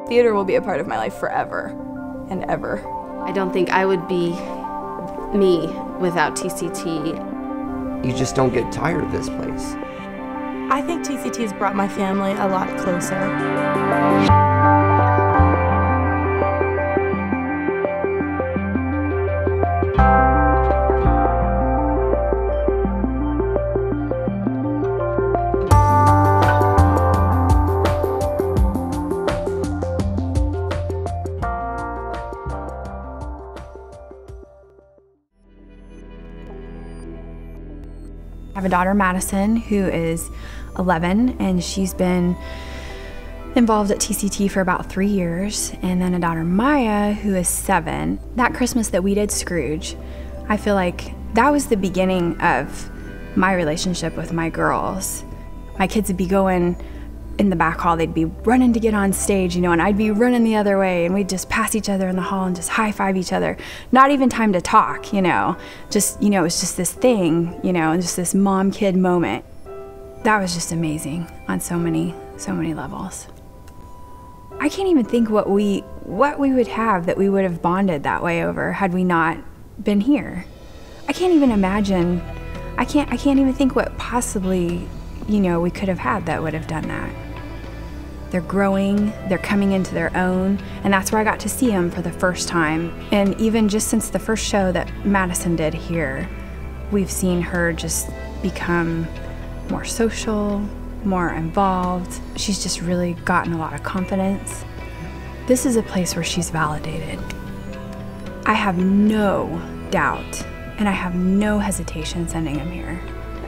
Theater will be a part of my life forever and ever. I don't think I would be me without TCT. You just don't get tired of this place. I think TCT has brought my family a lot closer. I have a daughter, Madison, who is 11, and she's been involved at TCT for about 3 years, and then a daughter, Maya, who is 7. That Christmas that we did Scrooge, I feel like that was the beginning of my relationship with my girls. My kids would be going in the back hall, they'd be running to get on stage, you know, and I'd be running the other way, and we'd just pass each other in the hall and just high-five each other. Not even time to talk, you know. Just, you know, it was just this thing, you know, and just this mom-kid moment. That was just amazing on so many levels. I can't even think what we would have that we would have bonded that way over had we not been here. I can't even imagine, I can't even think what possibly, you know, we could have had that would have done that. They're growing, they're coming into their own, and that's where I got to see them for the first time. And even just since the first show that Madison did here, we've seen her just become more social, more involved. She's just really gotten a lot of confidence. This is a place where she's validated. I have no doubt, and I have no hesitation sending them here.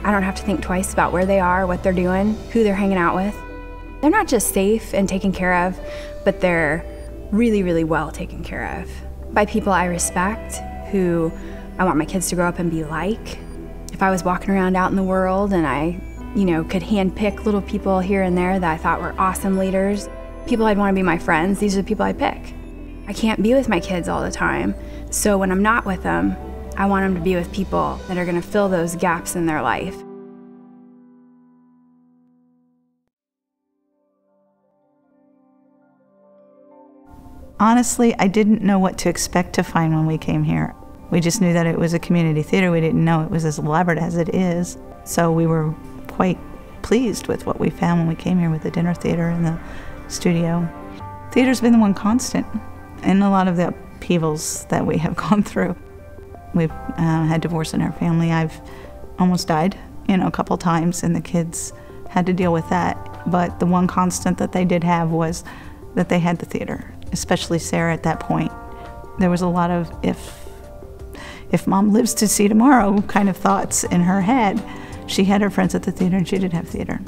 I don't have to think twice about where they are, what they're doing, who they're hanging out with. They're not just safe and taken care of, but they're really, really well taken care of by people I respect, who I want my kids to grow up and be like. If I was walking around out in the world and I, you know, could handpick little people here and there that I thought were awesome leaders, people I'd want to be my friends, these are the people I pick. I can't be with my kids all the time, so when I'm not with them, I want them to be with people that are going to fill those gaps in their life. Honestly, I didn't know what to expect to find when we came here. We just knew that it was a community theater. We didn't know it was as elaborate as it is. So we were quite pleased with what we found when we came here with the dinner theater and the studio. Theater's been the one constant in a lot of the upheavals that we have gone through. We've had divorce in our family. I've almost died, you know, a couple times, and the kids had to deal with that. But the one constant that they did have was that they had the theater, especially Sarah at that point. There was a lot of if mom lives to see tomorrow kind of thoughts in her head. She had her friends at the theater, and she did have theater.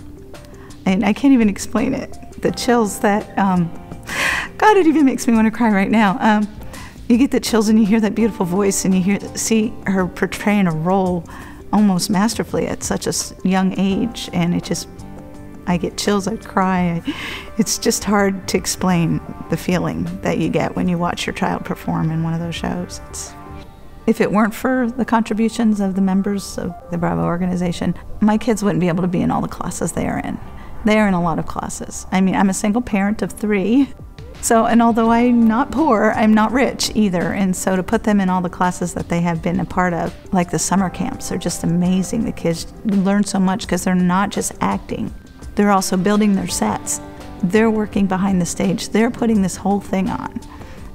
And I can't even explain it. The chills that, God, it even makes me want to cry right now. You get the chills and you hear that beautiful voice and you see her portraying a role almost masterfully at such a young age, and it just, I get chills, I cry. It's just hard to explain the feeling that you get when you watch your child perform in one of those shows. If it weren't for the contributions of the members of the Bravo organization, my kids wouldn't be able to be in all the classes they are in. They are in a lot of classes. I mean, I'm a single parent of 3. So, and although I'm not poor, I'm not rich either. And so to put them in all the classes that they have been a part of, like the summer camps, are just amazing. The kids learn so much because they're not just acting. They're also building their sets. They're working behind the stage. They're putting this whole thing on.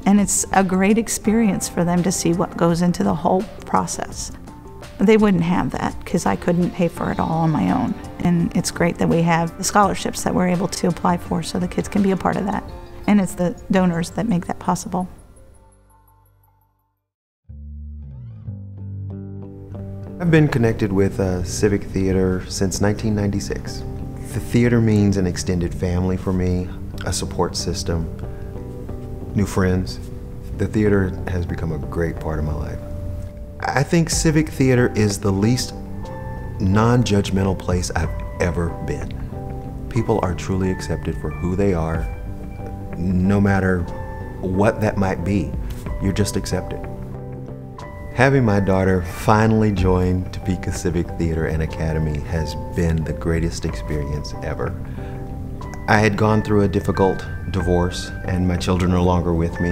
And it's a great experience for them to see what goes into the whole process. They wouldn't have that because I couldn't pay for it all on my own. And it's great that we have the scholarships that we're able to apply for so the kids can be a part of that. And it's the donors that make that possible. I've been connected with Civic Theater since 1996. The theater means an extended family for me, a support system, new friends. The theater has become a great part of my life. I think Civic Theater is the least non-judgmental place I've ever been. People are truly accepted for who they are, no matter what that might be. You're just accepted. Having my daughter finally join Topeka Civic Theater and Academy has been the greatest experience ever. I had gone through a difficult divorce, and my children are no longer with me.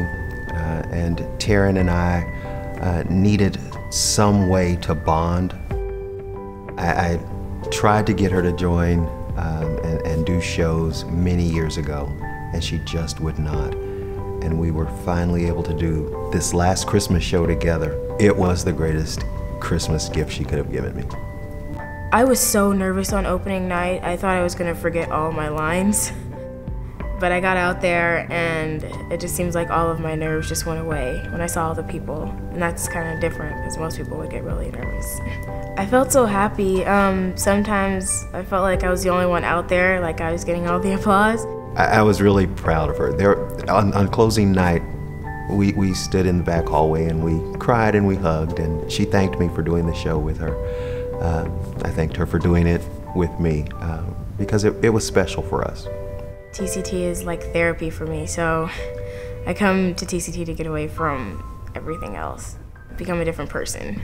And Taryn and I needed some way to bond. I tried to get her to join and do shows many years ago, and she just would not. And we were finally able to do this last Christmas show together. It was the greatest Christmas gift she could have given me. I was so nervous on opening night. I thought I was gonna forget all my lines. But I got out there and it just seems like all of my nerves just went away when I saw all the people. And that's kind of different because most people would get really nervous. I felt so happy. Sometimes I felt like I was the only one out there, like I was getting all the applause. I was really proud of her. On closing night, we stood in the back hallway and we cried and we hugged, and she thanked me for doing the show with her. I thanked her for doing it with me because it was special for us. TCT is like therapy for me, so I come to TCT to get away from everything else, become a different person.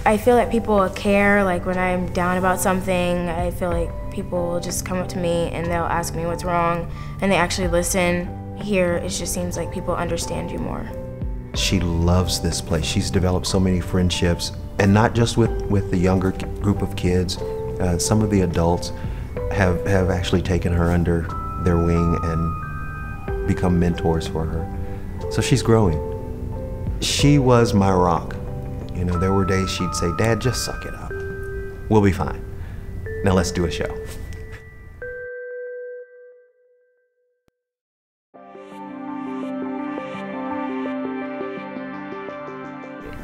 I feel like people care, like when I'm down about something, I feel like people will just come up to me and they'll ask me what's wrong, and they actually listen. Here, it just seems like people understand you more. She loves this place. She's developed so many friendships, and not just with the younger group of kids. Some of the adults have actually taken her under their wing and become mentors for her. So she's growing. She was my rock. You know, there were days she'd say, "Dad, just suck it up. We'll be fine. Now let's do a show."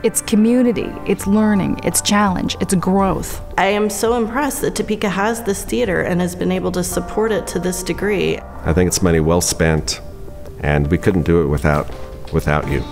It's community, it's learning, it's challenge, it's growth. I am so impressed that Topeka has this theater and has been able to support it to this degree. I think it's money well spent, and we couldn't do it without you.